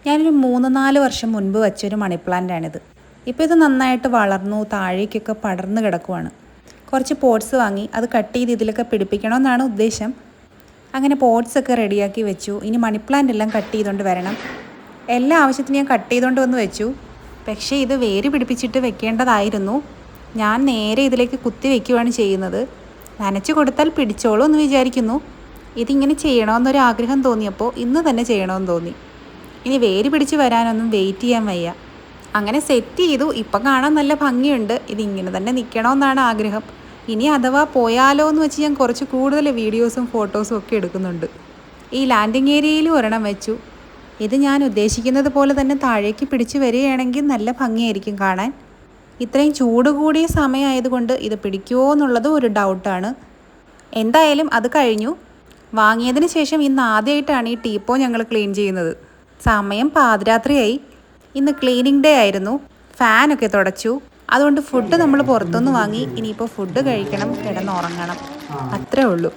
ഞാനൊരു 3-4 വർഷം മുൻപ് വെച്ചൊരു മണി പ്ലാന്റാണിത്. ഇപ്പോൾ ഇത് നന്നായിട്ട് വളർന്നു, താഴേക്കൊക്കെ പടർന്ന് കിടക്കുവാണ്. കുറച്ച് പോട്ട്സ് വാങ്ങി അത് കട്ട് ചെയ്ത് ഇതിലൊക്കെ പിടിപ്പിക്കണമെന്നാണ് ഉദ്ദേശം. അങ്ങനെ പോട്ട്സൊക്കെ റെഡിയാക്കി വെച്ചു. ഇനി മണി പ്ലാന്റ് എല്ലാം കട്ട് ചെയ്തുകൊണ്ട് വരണം. എല്ലാ ആവശ്യത്തിനും ഞാൻ കട്ട് ചെയ്തുകൊണ്ട് വന്ന് വെച്ചു. പക്ഷേ ഇത് വേര് പിടിപ്പിച്ചിട്ട് വെക്കേണ്ടതായിരുന്നു. ഞാൻ നേരെ ഇതിലേക്ക് കുത്തി വെക്കുകയാണ് ചെയ്യുന്നത്. നനച്ച് കൊടുത്താൽ പിടിച്ചോളൂ എന്ന് വിചാരിക്കുന്നു. ഇതിങ്ങനെ ചെയ്യണമെന്നൊരു ആഗ്രഹം തോന്നിയപ്പോൾ ഇന്ന് തന്നെ ചെയ്യണമെന്ന് തോന്നി. ഇനി വേര് പിടിച്ച് വരാനൊന്നും വെയിറ്റ് ചെയ്യാൻ വയ്യ. അങ്ങനെ സെറ്റ് ചെയ്തു. ഇപ്പം കാണാൻ നല്ല ഭംഗിയുണ്ട്. ഇതിങ്ങനെ തന്നെ നിൽക്കണമെന്നാണ് ആഗ്രഹം. ഇനി അഥവാ പോയാലോ എന്ന് വെച്ച് ഞാൻ കുറച്ച് കൂടുതൽ വീഡിയോസും ഫോട്ടോസും ഒക്കെ എടുക്കുന്നുണ്ട്. ഈ ലാൻഡിങ് ഏരിയയിലും ഒരെണ്ണം വെച്ചു. ഇത് ഞാൻ ഉദ്ദേശിക്കുന്നത് പോലെ തന്നെ താഴേക്ക് പിടിച്ച് വരികയാണെങ്കിൽ നല്ല ഭംഗിയായിരിക്കും കാണാൻ. ഇത്രയും ചൂട് കൂടിയ സമയമായതുകൊണ്ട് ഇത് പിടിക്കുമോ എന്നുള്ളത് ഒരു ഡൗട്ടാണ്. എന്തായാലും അത് കഴിഞ്ഞു. വാങ്ങിയതിന് ശേഷം ഇന്ന് ആദ്യമായിട്ടാണ് ഈ ടീപ്പോ ഞങ്ങൾ ക്ലീൻ ചെയ്യുന്നത്. സമയം പാതിരാത്രിയായി. ഇന്ന് ക്ലീനിങ് ഡേ ആയിരുന്നു. ഫാനൊക്കെ തുടച്ചു. അതുകൊണ്ട് ഫുഡ് നമ്മൾ പുറത്തുനിന്ന് വാങ്ങി. ഇനിയിപ്പോൾ ഫുഡ് കഴിക്കണം, കിടന്നുറങ്ങണം. അത്രേ ഉള്ളൂ.